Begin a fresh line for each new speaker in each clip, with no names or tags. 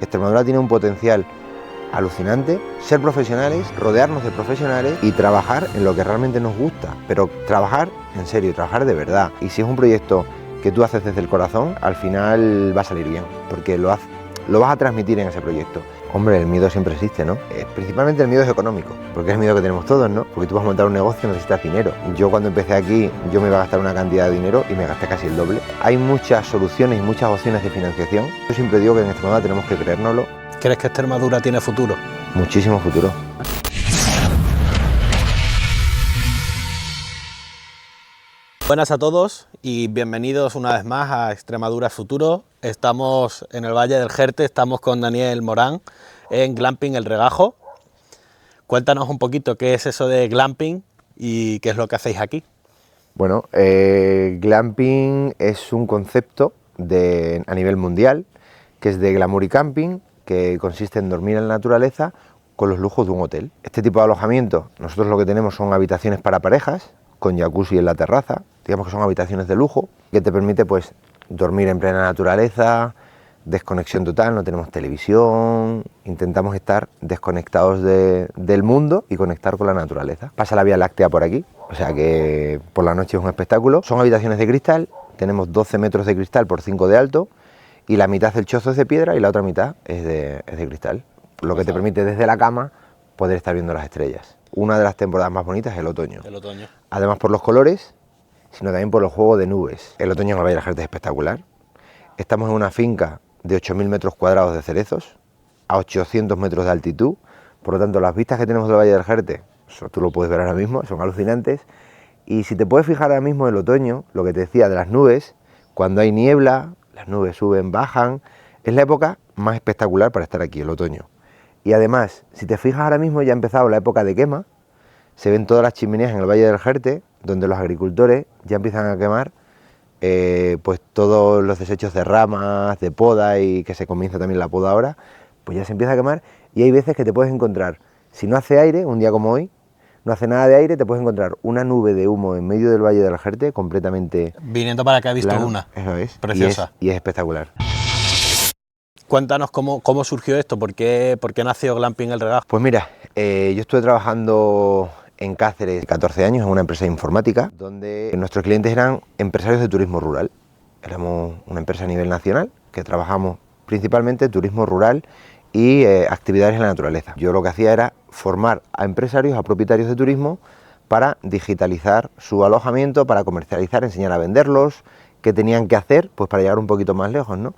Extremadura tiene un potencial alucinante, ser profesionales, rodearnos de profesionales y trabajar en lo que realmente nos gusta, pero trabajar en serio, trabajar de verdad. Y si es un proyecto que tú haces desde el corazón, al final va a salir bien, porque lo vas a transmitir en ese proyecto. Hombre, el miedo siempre existe, ¿no? Principalmente el miedo es económico, porque es el miedo que tenemos todos, ¿no? Porque tú vas a montar un negocio y necesitas dinero. Yo cuando empecé aquí, yo me iba a gastar una cantidad de dinero y me gasté casi el doble. Hay muchas soluciones y muchas opciones de financiación. Yo siempre digo que en Extremadura tenemos que creérnoslo.
¿Crees que Extremadura tiene futuro?
Muchísimo futuro.
Buenas a todos y bienvenidos una vez más a Extremadura Futuro. Estamos en el Valle del Jerte, estamos con Daniel Morán en Glamping El Regajo. Cuéntanos un poquito qué es eso de glamping y qué es lo que hacéis aquí.
Bueno, glamping es un concepto a nivel mundial que es de glamour y camping, que consiste en dormir en la naturaleza con los lujos de un hotel. Este tipo de alojamiento, nosotros lo que tenemos son habitaciones para parejas, con jacuzzi en la terraza, digamos que son habitaciones de lujo, que te permite pues dormir en plena naturaleza, desconexión total, no tenemos televisión, intentamos estar desconectados del mundo y conectar con la naturaleza. Pasa la Vía Láctea por aquí, o sea que por la noche es un espectáculo. Son habitaciones de cristal, tenemos 12 metros de cristal por 5 de alto, y la mitad del chozo es de piedra y la otra mitad es de cristal, lo que te permite desde la cama poder estar viendo las estrellas. Una de las temporadas más bonitas es el otoño. Además por los colores, sino también por los juegos de nubes. El otoño en el Valle del Jerte es espectacular. Estamos en una finca de 8.000 metros cuadrados de cerezos, a 800 metros de altitud, por lo tanto las vistas que tenemos del Valle del Jerte, eso tú lo puedes ver ahora mismo, son alucinantes. Y si te puedes fijar ahora mismo en el otoño, lo que te decía de las nubes, cuando hay niebla, las nubes suben, bajan, es la época más espectacular para estar aquí, el otoño. Y además, si te fijas ahora mismo ya ha empezado la época de quema, se ven todas las chimeneas en el Valle del Jerte, donde los agricultores ya empiezan a quemar pues todos los desechos de ramas, de poda, y que se comienza también la poda ahora, pues ya se empieza a quemar. Y hay veces que te puedes encontrar, si no hace aire, un día como hoy, no hace nada de aire, te puedes encontrar una nube de humo en medio del Valle del Jerte completamente...
Viniendo para acá he visto
plano.
una,
Eso es,
preciosa.
Y es espectacular.
Cuéntanos cómo surgió esto, por qué nació Glamping El Regajo.
Pues mira, yo estuve trabajando en Cáceres 14 años en una empresa de informática, donde nuestros clientes eran empresarios de turismo rural. Éramos una empresa a nivel nacional que trabajamos principalmente turismo rural y actividades en la naturaleza. Yo lo que hacía era formar a empresarios, a propietarios de turismo, para digitalizar su alojamiento, para comercializar, enseñar a venderlos, qué tenían que hacer pues para llegar un poquito más lejos, ¿no?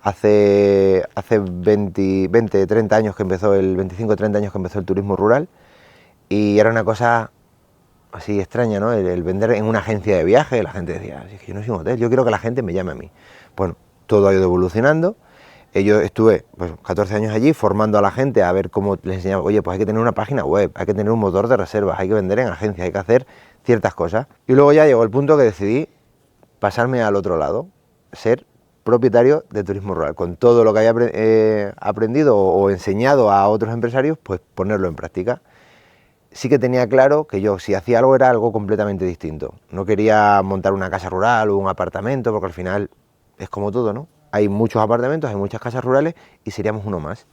Hace 30 años que empezó 25-30 años que empezó el turismo rural, y era una cosa así extraña, ¿no? El vender en una agencia de viaje, la gente decía, es que yo no soy un hotel, yo quiero que la gente me llame a mí. Bueno, todo ha ido evolucionando. Yo estuve pues 14 años allí formando a la gente a ver cómo les enseñaba, oye, pues hay que tener una página web, hay que tener un motor de reservas, hay que vender en agencia, hay que hacer ciertas cosas. Y luego ya llegó el punto que decidí pasarme al otro lado, ser propietario de turismo rural, con todo lo que había aprendido o enseñado a otros empresarios, pues ponerlo en práctica. Sí que tenía claro que yo, si hacía algo, era algo completamente distinto. No quería montar una casa rural o un apartamento, porque al final es como todo, ¿no? Hay muchos apartamentos, hay muchas casas rurales y seríamos uno más.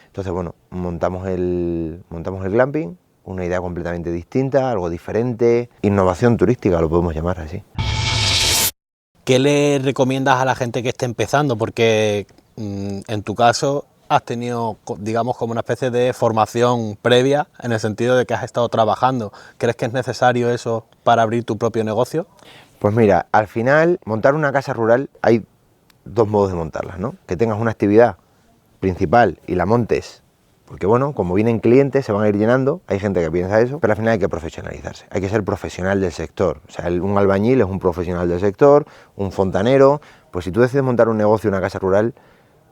Entonces, bueno, montamos el glamping, una idea completamente distinta, algo diferente, innovación turística, lo podemos llamar así.
¿Qué le recomiendas a la gente que esté empezando? Porque en tu caso has tenido, digamos, como una especie de formación previa, en el sentido de que has estado trabajando. ¿Crees que es necesario eso para abrir tu propio negocio?
Pues mira, al final, montar una casa rural, hay dos modos de montarlas, ¿no? Que tengas una actividad principal y la montes, porque bueno, como vienen clientes, se van a ir llenando, hay gente que piensa eso, pero al final hay que profesionalizarse, hay que ser profesional del sector. O sea, un albañil es un profesional del sector, un fontanero. Pues si tú decides montar un negocio, una casa rural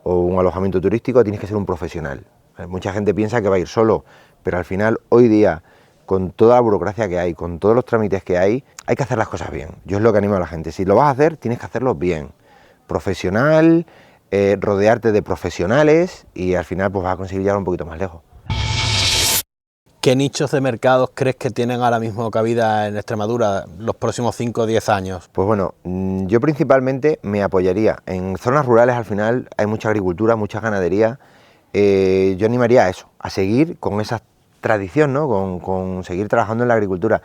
o un alojamiento turístico, tienes que ser un profesional. Mucha gente piensa que va a ir solo, pero al final, hoy día, con toda la burocracia que hay, con todos los trámites que hay que hacer las cosas bien. Yo es lo que animo a la gente, si lo vas a hacer, tienes que hacerlo bien, profesional, rodearte de profesionales, y al final pues vas a conseguir llegar un poquito más lejos.
¿Qué nichos de mercados crees que tienen ahora mismo cabida en Extremadura los próximos 5 o 10 años?
Pues bueno, yo principalmente me apoyaría en zonas rurales. Al final hay mucha agricultura, mucha ganadería, yo animaría a eso, a seguir con esa tradición, ¿no? Con seguir trabajando en la agricultura,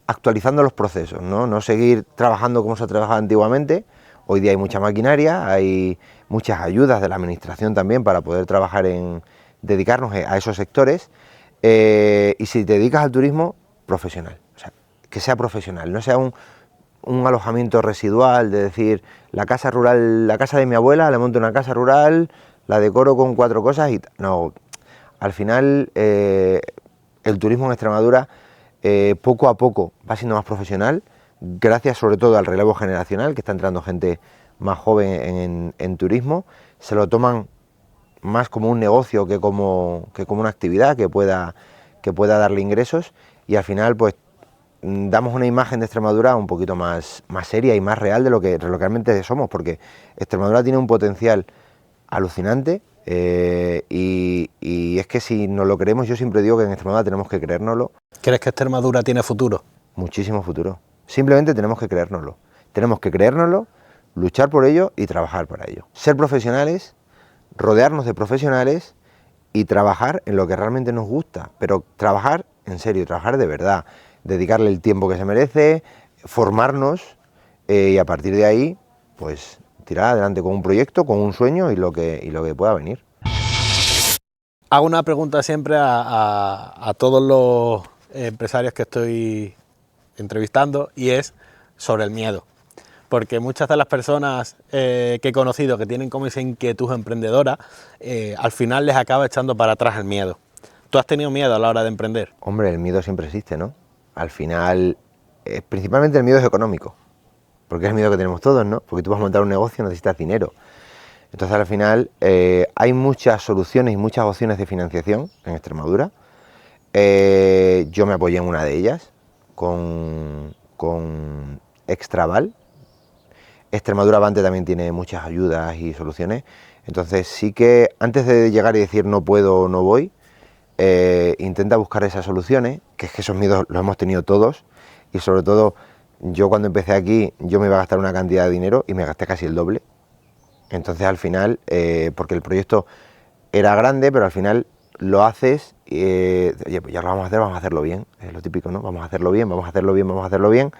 actualizando los procesos, no seguir trabajando como se trabajaba antiguamente. Hoy día hay mucha maquinaria, hay muchas ayudas de la administración también para poder trabajar dedicarnos a esos sectores, y si te dedicas al turismo, profesional, o sea, que sea profesional, no sea un alojamiento residual de decir la casa rural, la casa de mi abuela, le monto una casa rural, la decoro con 4 cosas y no. Al final el turismo en Extremadura poco a poco va siendo más profesional, gracias sobre todo al relevo generacional, que está entrando gente más joven en turismo, se lo toman más como un negocio que como una actividad que pueda darle ingresos, y al final pues damos una imagen de Extremadura un poquito más seria y más real de lo que realmente somos, porque Extremadura tiene un potencial alucinante, y es que si nos lo creemos, yo siempre digo que en Extremadura tenemos que creérnoslo.
¿Crees que Extremadura tiene futuro?
Muchísimo futuro. Simplemente tenemos que creérnoslo. Tenemos que creérnoslo, luchar por ello y trabajar para ello. Ser profesionales, rodearnos de profesionales y trabajar en lo que realmente nos gusta, pero trabajar en serio, trabajar de verdad, dedicarle el tiempo que se merece, formarnos, y a partir de ahí, pues tirar adelante con un proyecto, con un sueño y lo que pueda venir.
Hago una pregunta siempre a todos los empresarios que estoy entrevistando, y es sobre el miedo. Porque muchas de las personas que he conocido que tienen como esa inquietud emprendedora, al final les acaba echando para atrás el miedo. ¿Tú has tenido miedo a la hora de emprender?
Hombre, el miedo siempre existe, ¿no? Al final, principalmente el miedo es económico, porque es el miedo que tenemos todos, ¿no? Porque tú vas a montar un negocio, necesitas dinero. Entonces al final hay muchas soluciones y muchas opciones de financiación en Extremadura. Yo me apoyé en una de ellas, con Extraval. Extremadura Avante también tiene muchas ayudas y soluciones. Entonces sí que antes de llegar y decir no puedo o no voy, intenta buscar esas soluciones, que es que esos miedos los hemos tenido todos, y sobre todo yo cuando empecé aquí yo me iba a gastar una cantidad de dinero y me gasté casi el doble. Entonces al final, porque el proyecto era grande, pero al final lo haces, oye, pues ya lo vamos a hacer, vamos a hacerlo bien, es lo típico, ¿no? Vamos a hacerlo bien, vamos a hacerlo bien, vamos a hacerlo bien,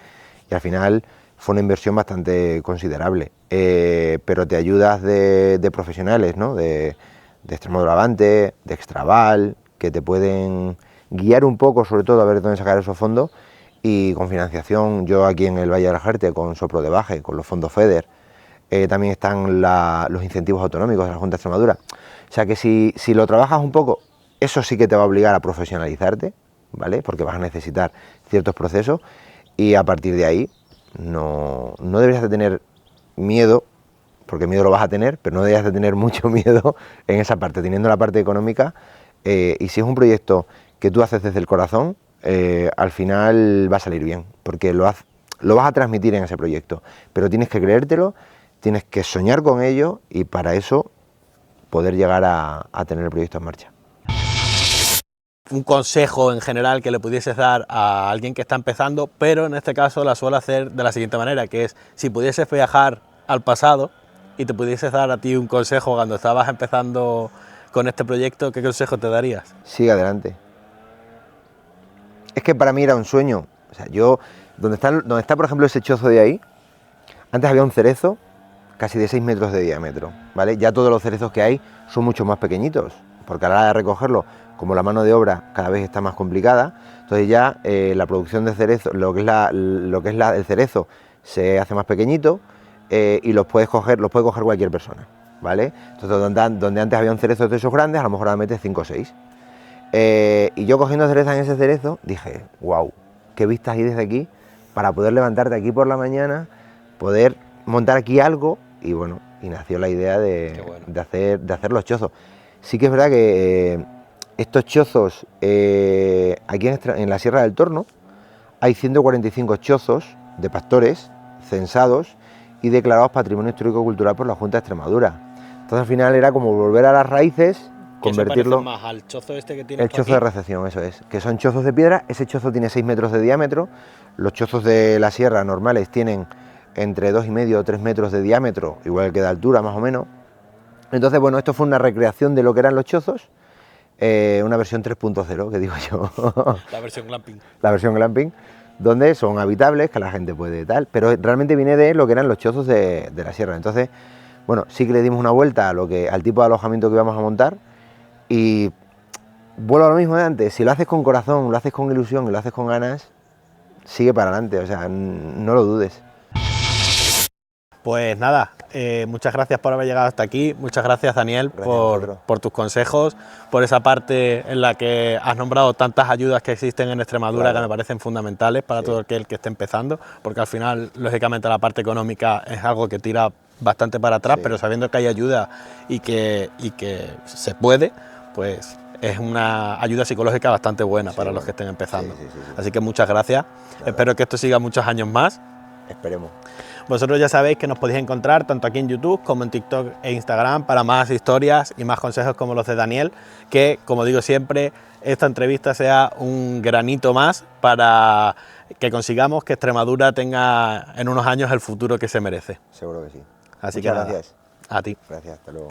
y al final fue una inversión bastante considerable, pero te ayudas de profesionales, ¿no? De Extremadura Avante, de Extraval, que te pueden guiar un poco, sobre todo a ver dónde sacar esos fondos, y con financiación, yo aquí en el Valle del Jerte, con Sopro de Baje, con los fondos FEDER, también están los incentivos autonómicos de la Junta de Extremadura. O sea que si lo trabajas un poco, eso sí que te va a obligar a profesionalizarte, ¿vale? Porque vas a necesitar ciertos procesos, y a partir de ahí no deberías de tener miedo, porque miedo lo vas a tener, pero no deberías de tener mucho miedo en esa parte, teniendo la parte económica, y si es un proyecto que tú haces desde el corazón, al final va a salir bien, porque lo vas a transmitir en ese proyecto, pero tienes que creértelo, tienes que soñar con ello, y para eso poder llegar a tener el proyecto en marcha.
Un consejo en general que le pudieses dar a alguien que está empezando, pero en este caso la suelo hacer de la siguiente manera, que es, si pudieses viajar al pasado y te pudieses dar a ti un consejo cuando estabas empezando con este proyecto, ¿qué consejo te darías?
Sigue adelante. Es que para mí era un sueño. O sea, yo, donde está por ejemplo ese chozo de ahí, antes había un cerezo casi de 6 metros de diámetro, ¿vale? Ya todos los cerezos que hay son mucho más pequeñitos, porque a la hora de recogerlo, como la mano de obra cada vez está más complicada, entonces ya la producción de cerezo, lo que es el cerezo, se hace más pequeñito, y los puede coger cualquier persona, ¿vale? Entonces donde antes había un cerezo de esos grandes, a lo mejor ahora metes 5 o 6. Y yo cogiendo cereza en ese cerezo, dije, wow, qué vistas hay desde aquí, para poder levantarte aquí por la mañana, poder montar aquí algo, y bueno, y nació la idea de hacer los chozos. Sí que es verdad que estos chozos, aquí en la Sierra del Torno, hay 145 chozos de pastores censados y declarados Patrimonio Histórico-Cultural por la Junta de Extremadura. Entonces al final era como volver a las raíces, convertirlo
más al chozo este que tienes
el chozo de recepción, eso es, que son chozos de piedra. Ese chozo tiene 6 metros de diámetro, los chozos de la sierra normales tienen entre 2,5 o 3 metros de diámetro, igual que de altura más o menos, Entonces, bueno, esto fue una recreación de lo que eran los chozos, una versión 3.0, que digo yo.
La versión glamping.
La versión glamping, donde son habitables, que la gente puede tal, pero realmente viene de lo que eran los chozos de la sierra. Entonces, bueno, sí que le dimos una vuelta al tipo de alojamiento que íbamos a montar y vuelvo a lo mismo de antes, si lo haces con corazón, lo haces con ilusión y lo haces con ganas, sigue para adelante, o sea, no lo dudes.
Pues nada, muchas gracias por haber llegado hasta aquí, muchas gracias Daniel por tus consejos, por esa parte en la que has nombrado tantas ayudas que existen en Extremadura, claro, que me parecen fundamentales para todo aquel que esté empezando, porque al final, lógicamente, la parte económica es algo que tira bastante para atrás, pero sabiendo que hay ayuda y que se puede, pues es una ayuda psicológica bastante buena para los que estén empezando. Así que muchas gracias, espero que esto siga muchos años más.
Esperemos.
Vosotros ya sabéis que nos podéis encontrar tanto aquí en YouTube como en TikTok e Instagram para más historias y más consejos como los de Daniel, que, como digo siempre, esta entrevista sea un granito más para que consigamos que Extremadura tenga en unos años el futuro que se merece.
Seguro que sí.
Así
Muchas
que
gracias.
A ti.
Gracias, hasta luego.